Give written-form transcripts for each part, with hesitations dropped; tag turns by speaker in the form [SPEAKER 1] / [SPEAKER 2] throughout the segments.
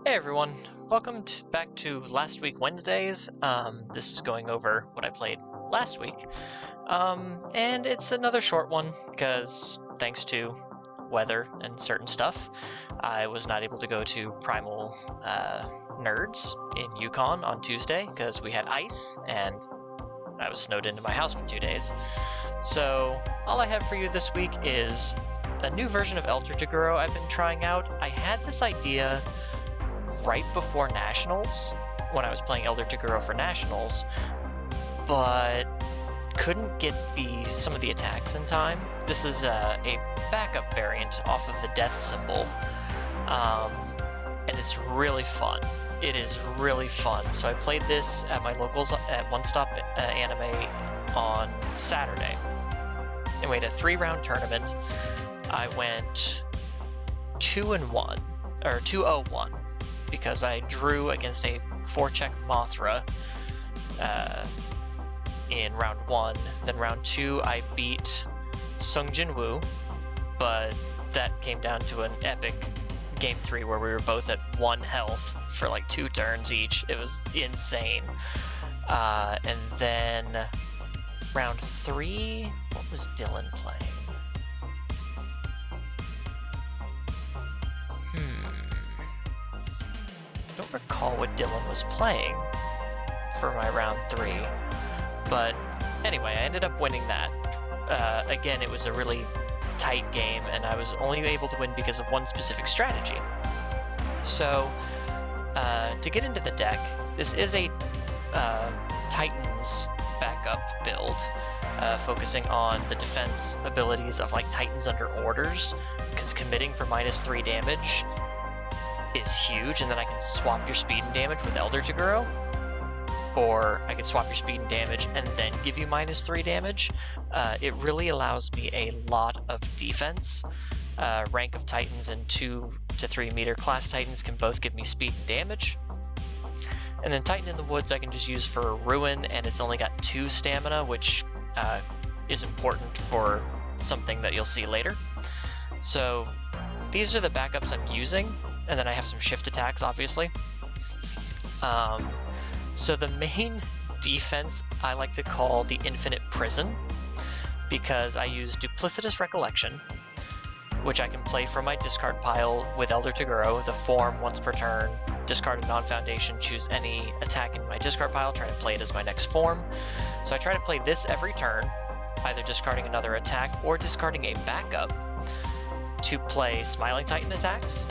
[SPEAKER 1] Hey everyone, welcome back to Last Week Wednesdays. This is going over what I played last week. And it's another short one because thanks to weather and certain stuff, I was not able to go to Primal Nerds in Yukon on Tuesday because we had ice and I was snowed into my house for 2 days. So all I have for you this week is a new version of Elder Toguro I've been trying out. I had this idea right before Nationals, when I was playing Elder Toguro for Nationals, but couldn't get some of the attacks in time. This is a backup variant off of the death symbol, and it's really fun. It is really fun. So I played this at my locals at One Stop Anime on Saturday, and we had a 3-round tournament. I went 2-1, or 2-0-1. Because I drew against a 4-check Mothra in round 1. Then round 2 I beat Sung Jin Woo, but that came down to an epic game 3 where we were both at 1 health for like 2 turns each. It was insane. And then round 3, what was Dylan playing? I don't recall what Dylan was playing for my round 3, but anyway, I ended up winning that. Again, it was a really tight game, and I was only able to win because of one specific strategy. So, to get into the deck, this is a Titans backup build, focusing on the defense abilities of like Titans under orders, because committing for -3 damage is huge, and then I can swap your speed and damage with Elder Toguro, or I can swap your speed and damage and then give you -3 damage. It really allows me a lot of defense. Rank of Titans and 2 to 3 meter class Titans can both give me speed and damage. And then Titan in the Woods I can just use for Ruin, and it's only got 2 stamina, which is important for something that you'll see later. So these are the backups I'm using. And then I have some shift attacks, obviously. So the main defense I like to call the Infinite Prison, because I use Duplicitous Recollection, which I can play from my discard pile with Elder Toguro, the form once per turn, discard a non-foundation, choose any attack in my discard pile, try to play it as my next form. So I try to play this every turn, either discarding another attack or discarding a backup to play Smiling Titan attacks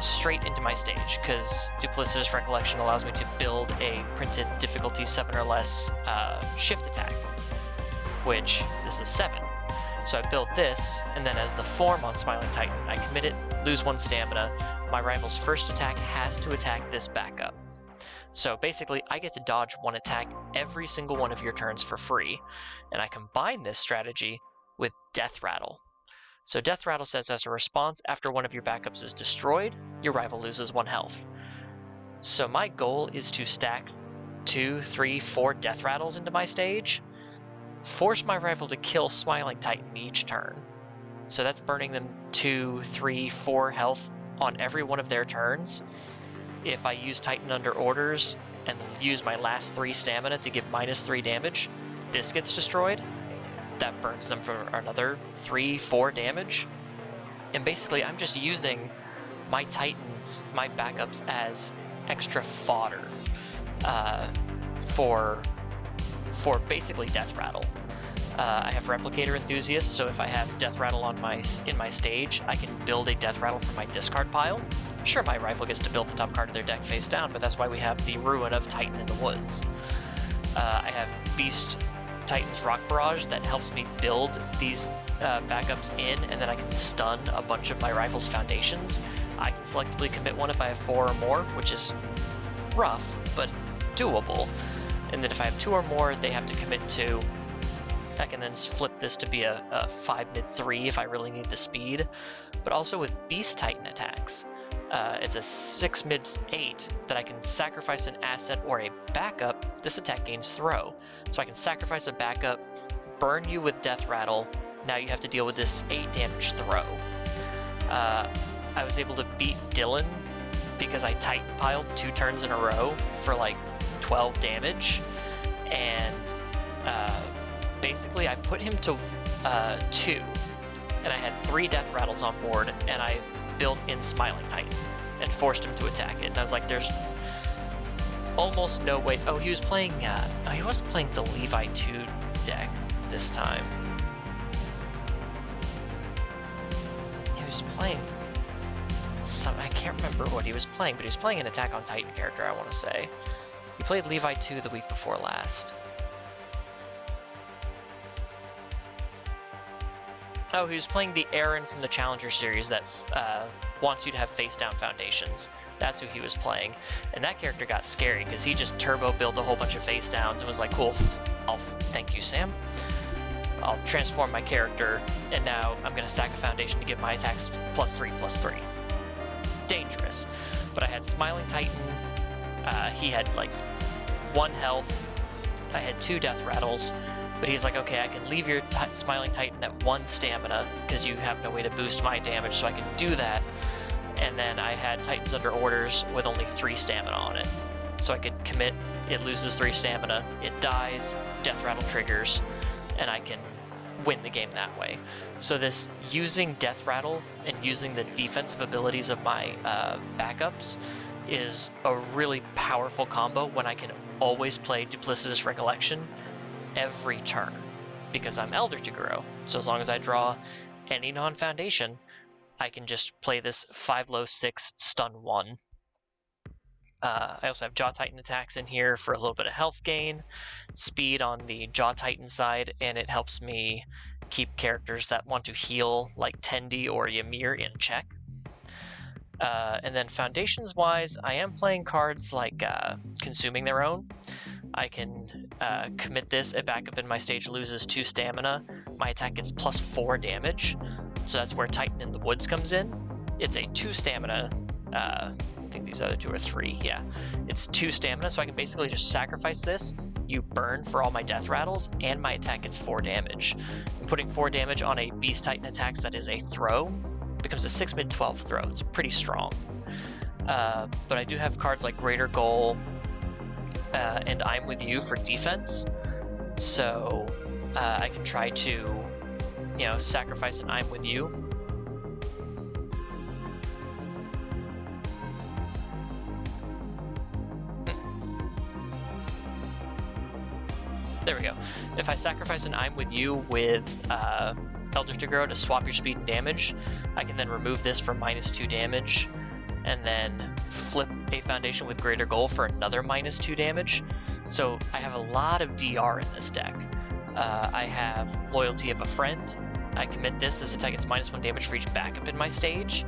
[SPEAKER 1] straight into my stage, because Duplicitous Recollection allows me to build a printed difficulty 7 or less shift attack, which is a 7. So I build this, and then as the form on Smiling Titan, I commit it, lose 1 stamina. My rival's first attack has to attack this backup. So basically, I get to dodge 1 attack every single one of your turns for free, and I combine this strategy with Death Rattle. So Death Rattle says as a response, after one of your backups is destroyed, your rival loses 1 health. So my goal is to stack 2, 3, 4 Death Rattles into my stage, force my rival to kill Smiling Titan each turn. So that's burning them 2, 3, 4 health on every one of their turns. If I use Titan under orders and use my last 3 stamina to give -3 damage, this gets destroyed. That burns them for another 3, 4 damage. And basically, I'm just using my Titans, my backups, as extra fodder for basically Death Rattle. I have Replicator Enthusiast, so if I have Death Rattle in my stage, I can build a Death Rattle from my discard pile. Sure, my rival gets to build the top card of their deck face down, but that's why we have the Ruin of Titan in the Woods. I have Beast Titan's Rock Barrage that helps me build these backups in, and then I can stun a bunch of my rival's foundations. I can selectively commit 1 if I have 4 or more, which is rough, but doable. And then if I have 2 or more, they have to commit 2. I can then flip this to be a 5 mid 3 if I really need the speed. But also with Beast Titan attacks, it's a 6 mid 8 that I can sacrifice an asset or a backup. This attack gains throw. So I can sacrifice a backup, burn you with Death Rattle. Now you have to deal with this 8 damage throw. I was able to beat Dylan because I Titan piled 2 turns in a row for like 12 damage, and basically I put him to 2, and I had 3 death rattles on board, and I've built in Smiling Titan and forced him to attack it. And I was like, there's almost no way. Oh, he was playing, he wasn't playing the Levi 2 deck this time. He was playing some, I can't remember what he was playing, but he was playing an Attack on Titan character, I want to say. He played Levi 2 the week before last. Oh, he was playing the Aaron from the Challenger series that wants you to have face-down foundations. That's who he was playing. And that character got scary because he just turbo built a whole bunch of face-downs and was like, cool, thank you, Sam. I'll transform my character, and now I'm going to sack a foundation to give my attacks +3/+3. Dangerous. But I had Smiling Titan. He had like 1 health. I had 2 death rattles. But he's like, okay, I can leave your Smiling Titan at 1 stamina because you have no way to boost my damage, so I can do that. And then I had Titans Under Orders with only 3 stamina on it. So I could commit, it loses 3 stamina, it dies, death rattle triggers, and I can win the game that way. So this using death rattle and using the defensive abilities of my backups is a really powerful combo when I can always play Duplicitous Recollection every turn, because I'm Elder to Grow. So as long as I draw any non-foundation, I can just play this 5-low-6 stun 1. I also have Jaw Titan attacks in here for a little bit of health gain, speed on the Jaw Titan side, and it helps me keep characters that want to heal like Tendi or Ymir in check. And then foundations wise, I am playing cards like Consuming Their Own. I can commit this, a backup in my stage loses 2 stamina, my attack gets +4 damage, so that's where Titan in the Woods comes in. It's a 2 stamina, I think these other 2 are 3, yeah. It's 2 stamina, so I can basically just sacrifice this, you burn for all my death rattles, and my attack gets 4 damage. And putting 4 damage on a Beast Titan attacks that is a throw becomes a 6 mid-12 throw. It's pretty strong. But I do have cards like Greater Goal, and I'm With You for defense, so I can try to, sacrifice an I'm With You. There we go. If I sacrifice an I'm With You with Elder to Grow to swap your speed and damage, I can then remove this for -2 damage, and then flip a foundation with Greater Goal for another -2 damage. So I have a lot of DR in this deck. I have Loyalty of a Friend. I commit this attack gets -1 damage for each backup in my stage,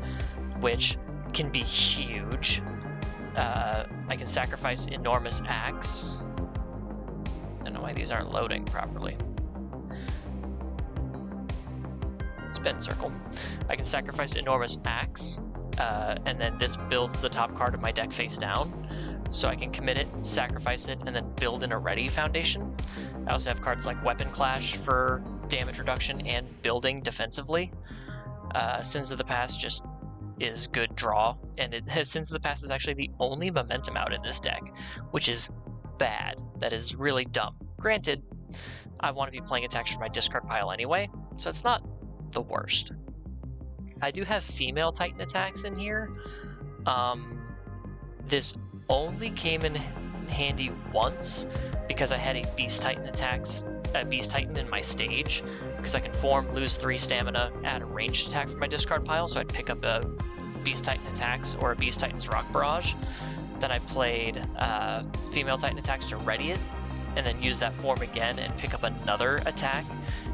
[SPEAKER 1] which can be huge. I can sacrifice Enormous Axe. I don't know why these aren't loading properly. Spin Circle. I can sacrifice Enormous Axe. And then this builds the top card of my deck face down. So I can commit it, sacrifice it, and then build in a ready foundation. I also have cards like Weapon Clash for damage reduction and building defensively. Sins of the Past just is good draw, and Sins of the Past is actually the only momentum out in this deck, which is bad. That is really dumb. Granted, I want to be playing attacks from my discard pile anyway, so it's not the worst. I do have female Titan attacks in here. This only came in handy once because I had a Beast Titan in my stage, because I can form, lose 3 stamina, add a ranged attack from my discard pile, so I'd pick up a Beast Titan attacks or a Beast Titan's Rock Barrage. Then I played female Titan attacks to ready it, and then use that form again and pick up another attack,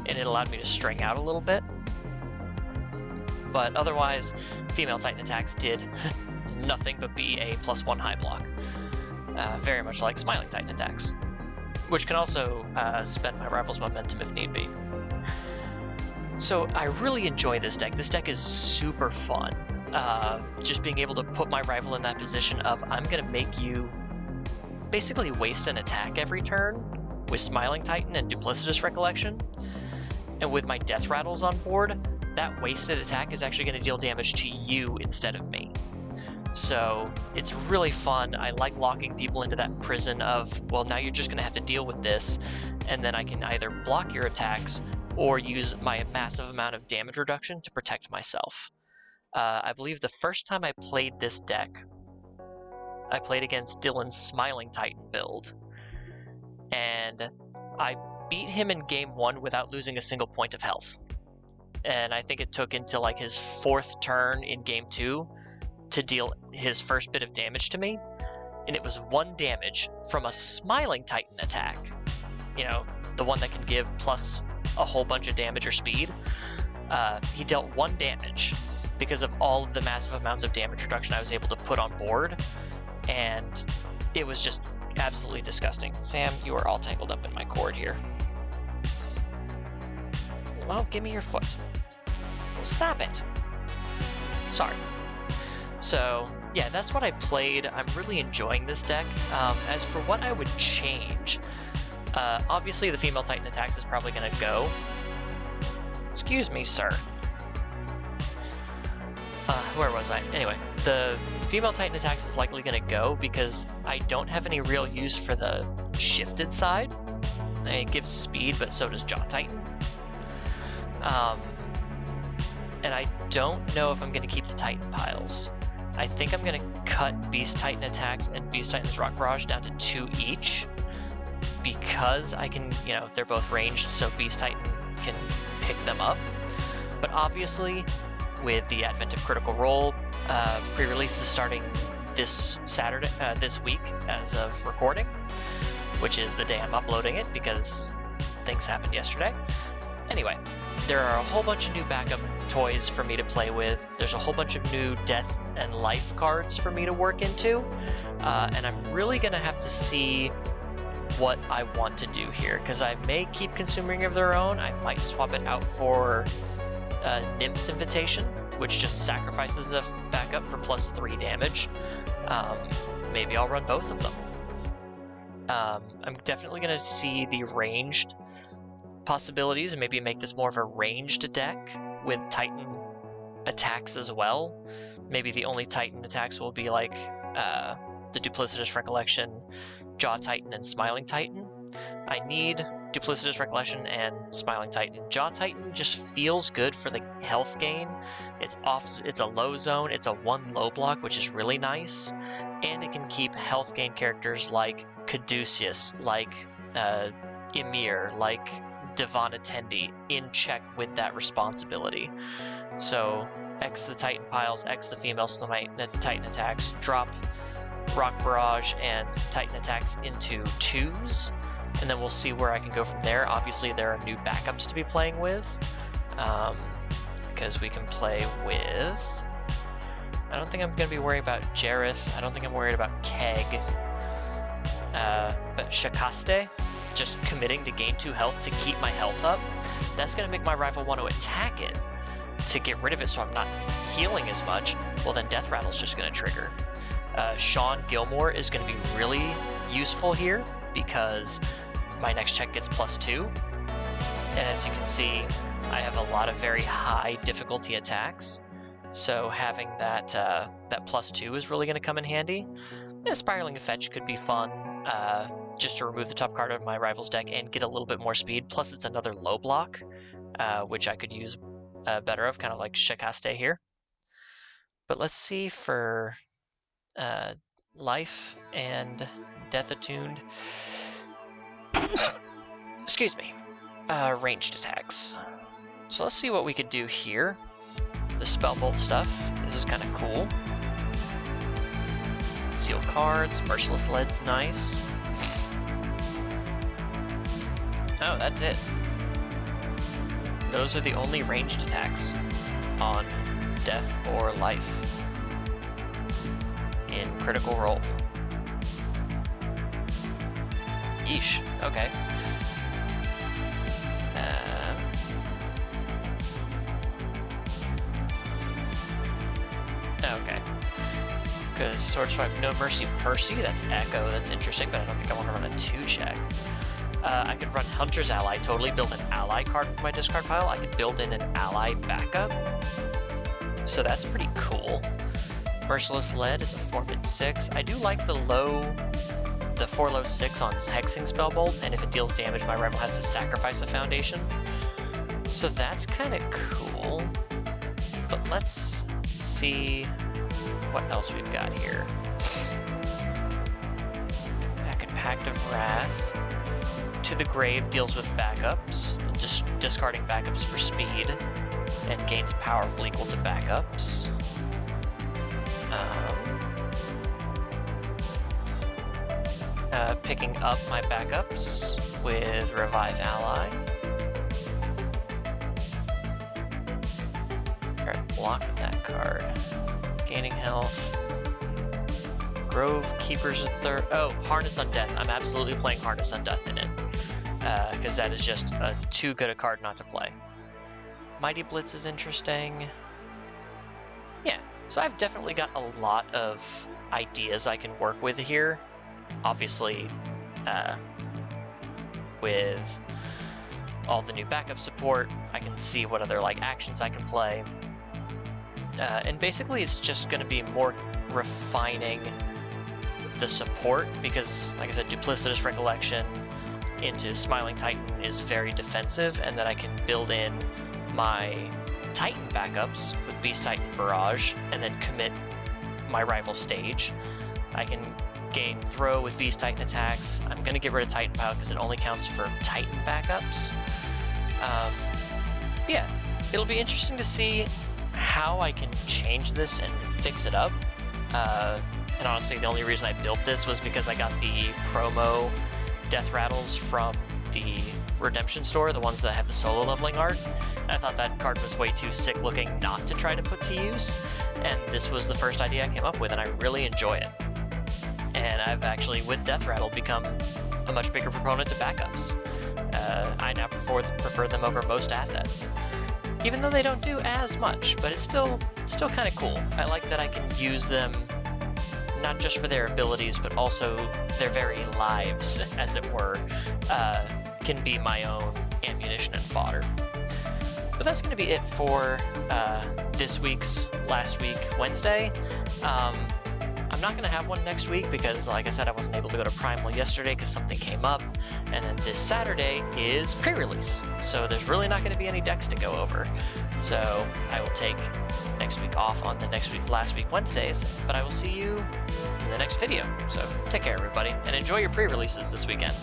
[SPEAKER 1] and it allowed me to string out a little bit. But otherwise, female Titan attacks did nothing but be a +1 high block. Very much like Smiling Titan attacks, which can also spend my rival's momentum if need be. So I really enjoy this deck. This deck is super fun. Just being able to put my rival in that position of, I'm going to make you basically waste an attack every turn with Smiling Titan and Duplicitous Recollection. And with my death rattles on board, that wasted attack is actually going to deal damage to you instead of me. So it's really fun. I like locking people into that prison of, well, now you're just going to have to deal with this, and then I can either block your attacks or use my massive amount of damage reduction to protect myself. I believe the first time I played this deck, I played against Dylan's Smiling Titan build, and I beat him in game 1 without losing a single point of health. And I think it took until like his 4th turn in game 2 to deal his first bit of damage to me, and it was 1 damage from a Smiling Titan attack. You know, the one that can give plus a whole bunch of damage or speed. He dealt 1 damage because of all of the massive amounts of damage reduction I was able to put on board, and it was just absolutely disgusting. Sam, you are all tangled up in my cord here. Well, give me your foot. Well, stop it. Sorry. So, yeah, that's what I played. I'm really enjoying this deck. As for what I would change, obviously the female Titan attacks is probably going to go. Excuse me, sir. Where was I? Anyway, the female Titan attacks is likely going to go because I don't have any real use for the shifted side. It gives speed, but so does Jaw Titan. And I don't know if I'm going to keep the Titan piles. I think I'm going to cut Beast Titan attacks and Beast Titan's Rock Barrage down to 2 each, because I can, you know, they're both ranged, so Beast Titan can pick them up. But obviously, with the advent of Critical Role, pre-release is starting this Saturday, this week as of recording, which is the day I'm uploading it because things happened yesterday. Anyway, there are a whole bunch of new backup toys for me to play with. There's a whole bunch of new death and life cards for me to work into, and I'm really going to have to see what I want to do here, because I may keep consuming of their own. I might swap it out for Nymph's Invitation, which just sacrifices a backup for +3 damage. Maybe I'll run both of them. I'm definitely going to see the ranged possibilities and maybe make this more of a ranged deck with Titan attacks as well. Maybe the only Titan attacks will be like the Duplicitous Recollection, Jaw Titan, and Smiling Titan. I need Duplicitous Recollection and Smiling Titan. Jaw Titan just feels good for the health gain. It's a low zone, it's a 1 low block, which is really nice, and it can keep health gain characters like Caduceus, like Ymir, like Devon Attendi in check with that responsibility. So X the Titan piles, X the female Titan attacks, drop Rock Barrage and Titan attacks into 2s, and then we'll see where I can go from there. Obviously there are new backups to be playing with, because we can play with... I don't think I'm going to be worried about Jareth. I don't think I'm worried about Keg. But Shakaste, just committing to gain 2 health to keep my health up, that's going to make my rival want to attack it to get rid of it so I'm not healing as much. Well, then Death Rattle's just going to trigger. Sean Gilmore is going to be really useful here because my next check gets +2. And as you can see, I have a lot of very high difficulty attacks. So having that that +2 is really going to come in handy. And Spiraling Fetch could be fun, just to remove the top card of my rival's deck and get a little bit more speed. Plus it's another low block, which I could use better of, kind of like Shakaste here. But let's see for life and death attuned. Excuse me. Ranged attacks. So let's see what we could do here. The Spellbolt stuff. This is kind of cool. Sealed cards. Merciless Lead's nice. Oh, that's it. Those are the only ranged attacks on death or life in Critical Role. Yeesh. Okay. Okay. Because Sword Swipe, No Mercy, Percy, that's Echo, that's interesting, but I don't think I want to run a 2-check. I could run Hunter's Ally, totally build an ally card for my discard pile. I could build in an ally backup. So that's pretty cool. Merciless Lead is a 4/6. I do like the 4/6 on Hexing Spellbolt, and if it deals damage, my rival has to sacrifice a foundation. So that's kind of cool. But let's see what else we've got here. Back and Pact of Wrath. To the Grave deals with backups, just discarding backups for speed, and gains powerful equal to backups. Picking up my backups with Revive Ally. Alright, block that card. Gaining health. Grove Keeper's a third. Oh, Harness on Death. I'm absolutely playing Harness on Death in it. Because that is just too good a card not to play. Mighty Blitz is interesting. Yeah, so I've definitely got a lot of ideas I can work with here. Obviously, with all the new backup support, I can see what other actions I can play. And basically it's just going to be more refining the support, because, like I said, Duplicitous Recollection into Smiling Titan is very defensive, and then I can build in my Titan backups with Beast Titan Barrage, and then commit my rival stage. I can gain Throw with Beast Titan attacks. I'm going to get rid of Titan Pile because it only counts for Titan backups. Yeah, it'll be interesting to see how I can change this and fix it up. And honestly, the only reason I built this was because I got the promo Death Rattles from the Redemption store, the ones that have the solo leveling art. And I thought that card was way too sick looking not to try to put to use, and this was the first idea I came up with, and I really enjoy it. And I've actually, with Death Rattle, become a much bigger proponent to backups. I now prefer them over most assets, even though they don't do as much, but it's still kind of cool. I like that I can use them not just for their abilities, but also their very lives, as it were, can be my own ammunition and fodder. But that's going to be it for this week's Last Week Wednesday. I'm not going to have one next week because, like I said, I wasn't able to go to Primal yesterday because something came up, and then this Saturday is pre-release, so there's really not going to be any decks to go over. So I will take next week off on the Last Week Wednesdays, but I will see you in the next video. So take care, everybody, and enjoy your pre-releases this weekend.